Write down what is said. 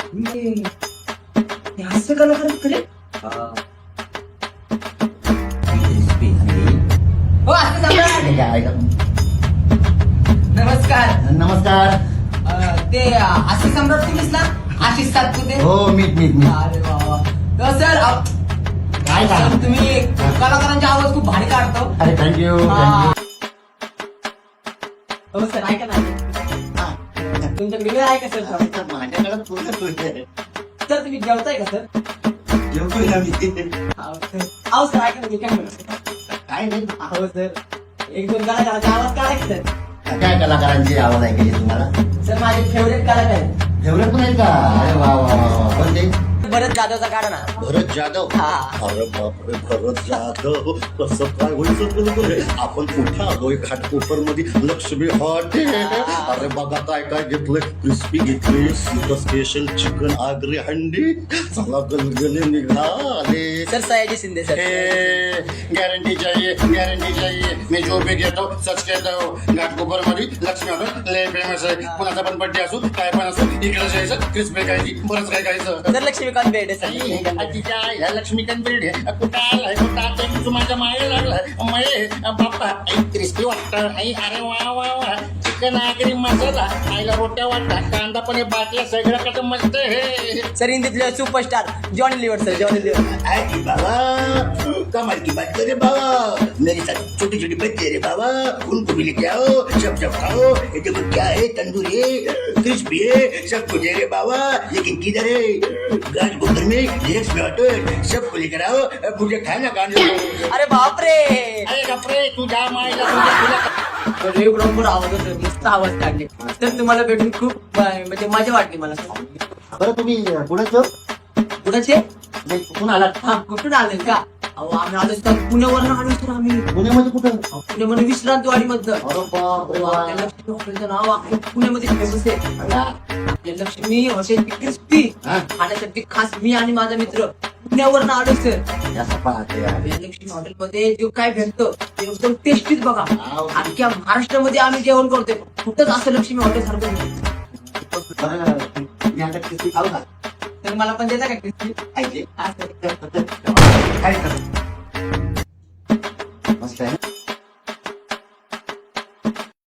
हास्य कलाकार खरे हो असं सांगा. नमस्कार. नमस्कार. ते आशिष सम्राट तुम्हीच ना? आशिष सातपुते. हो मीच. अरे बाबा सर काय झालं? तुम्ही कलाकारांचा आवाज खूप भारी काढतो. अरे थँक्यू. हो सर ऐका ना तुमच्या व्हिडिओ आहे का सर? माझ्याकडे पूर्ण आहे. सर तुम्ही जेवताय का सर? जेवतोय ना मी. अहो सर ऐका ना मी काय म्हणतो. काय नाही. हो सर एक दोन कलाकारांचा आवाज काढायचा सर. काय कलाकारांची आवाज ऐकायची तुम्हाला? सर माझे फेवरेट कलाकार आहेत. फेवरेट पण आहेत का? अरे वा वा वा. कोणते? भरत जाधवचा काढा ना. भरत जाधव. हा. अरे बापरे भरत जाधव कसं काय होईल? आपण कुठं आलोय? घाटकोपर मध्ये लक्ष्मी हॉटेल. अरे बघा काय काय घेतलंय. क्रिस्पी घेतली स्पेशल चिकन आगरी हंडी. चला गलगले निघाले. Sir Sayaji Shinde sir. Guarantee चाहिए मी जो भी घेतो सच कहतो. घाटकोपर मध्ये लक्ष्मी हॉटेल लय फेमस आहे. कुणाचा पण बड्डे असो काय पण असो इकडे जायचं क्रिस्पी खायची बरंच काय खायचं. Sir Laxmikant Berde sir. लक्ष्मीकांत बिर्डे कुठं आलाय कुठं आता तू माझ्या माया लागलाय मये बाप्पा क्रिस्पी वाटतं. अरे वा वा वा चिकन आगरी मसाला आईला रोट्या वाटतात कांदा पण बाटल्या सगळं कसं मस्त हे. सर हिंदीतले सुपरस्टार जॉनी लिव्हर सर. जॉनी लिव्हर. अरे बाबा कमाल की बात करे बाबा. मेरी साथ छोटी छोटी बच्चे रे बाबा उनको भी लेके आओ सब खाओ. ये देखो क्या है तंदूरी है क्रिस्पी है सब कुछ है रे बाबा. लेकिन किधर है? घाटकोपर में लक्ष्मी हॉटेल सबको लेकर आओ. मुझे खाना खाने दो. अरे बापरे. अरे बापरे तू जा मायला. बरोबर आवाज होतो. मस्त आवाज काढले. तर तुम्हाला भेटून खूप म्हणजे मजा वाटली मला. बरं तुम्ही कुणाचे कुठून आलात? हा कुठून आले का? अहो आम्ही आलो तर पुण्यावरनं आलो सर आम्ही. पुण्यामध्ये कुठं? पुण्यामध्ये विश्रांतवाडी मधलं. अरे बापरे वा. लक्ष्मी हॉटेलचं नाव आपल्या पुण्यामध्ये फेमस आहे. आपल्या लक्ष्मी हॉटेल क्रिस्पी खाण्यासाठी खास मी आणि माझा मित्र पुण्यावरनं आलो सर. आपल्या लक्ष्मी हॉटेल मध्ये जो काय भेटतं ते एकदम टेस्टीच बघा. अख्ख्या महाराष्ट्रामध्ये आम्ही जेवण करतोय. कुठंच असं लक्ष्मी हॉटेल सारखं नाही. खाऊ का? तर मला पण देता का क्रिस्पी? मस्त आहे.